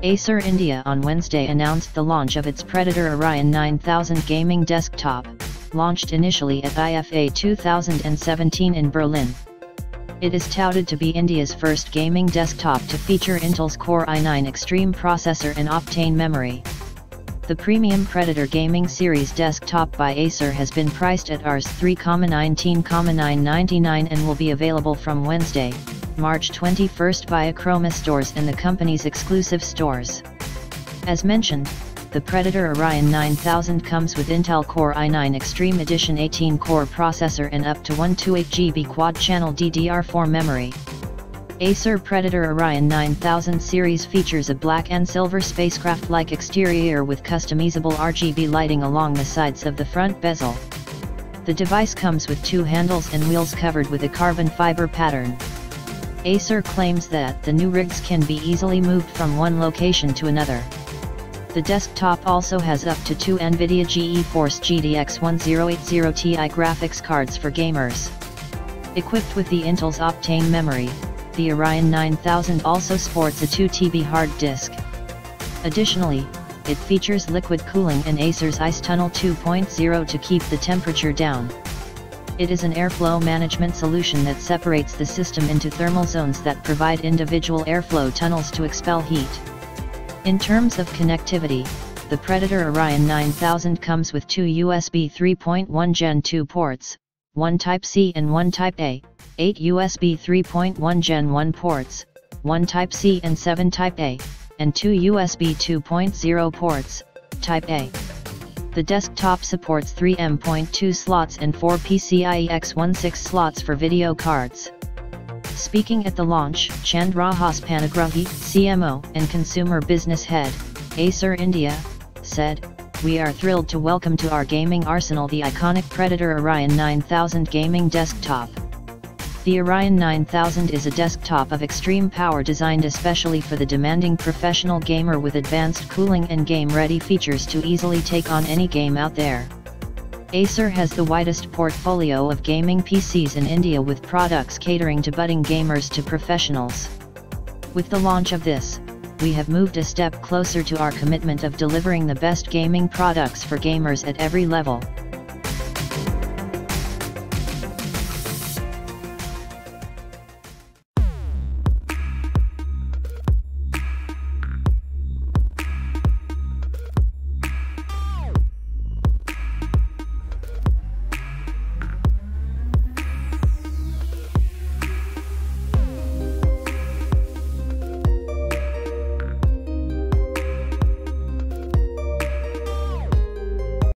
Acer India on Wednesday announced the launch of its Predator Orion 9000 gaming desktop, launched initially at IFA 2017 in Berlin. It is touted to be India's first gaming desktop to feature Intel's Core i9 Extreme processor and Optane memory. The premium Predator Gaming Series desktop by Acer has been priced at Rs 3,19,999 and will be available from Wednesday, March 21 via Croma stores and the company's exclusive stores. As mentioned, the Predator Orion 9000 comes with Intel Core i9 Extreme Edition 18-core processor and up to 128GB quad-channel DDR4 memory. Acer Predator Orion 9000 series features a black and silver spacecraft-like exterior with customizable RGB lighting along the sides of the front bezel. The device comes with two handles and wheels covered with a carbon fiber pattern. Acer claims that the new rigs can be easily moved from one location to another. The desktop also has up to two NVIDIA GeForce GTX 1080 Ti graphics cards for gamers. Equipped with the Intel's Optane memory, the Orion 9000 also sports a 2TB hard disk. Additionally, it features liquid cooling and Acer's Ice Tunnel 2.0 to keep the temperature down. It is an airflow management solution that separates the system into thermal zones that provide individual airflow tunnels to expel heat. In terms of connectivity, the Predator Orion 9000 comes with two USB 3.1 Gen 2 ports, one Type-C and one Type-A, 8 USB 3.1 Gen 1 ports, one Type-C and 7 Type-A, and two USB 2.0 ports, Type-A. The desktop supports 3 M.2 slots and 4 PCIe X16 slots for video cards. Speaking at the launch, Chandrahas Panigrahi, CMO and Consumer Business Head, Acer India, said, "We are thrilled to welcome to our gaming arsenal the iconic Predator Orion 9000 gaming desktop. The Orion 9000 is a desktop of extreme power designed especially for the demanding professional gamer with advanced cooling and game-ready features to easily take on any game out there." Acer has the widest portfolio of gaming PCs in India with products catering to budding gamers to professionals. With the launch of this, we have moved a step closer to our commitment of delivering the best gaming products for gamers at every level.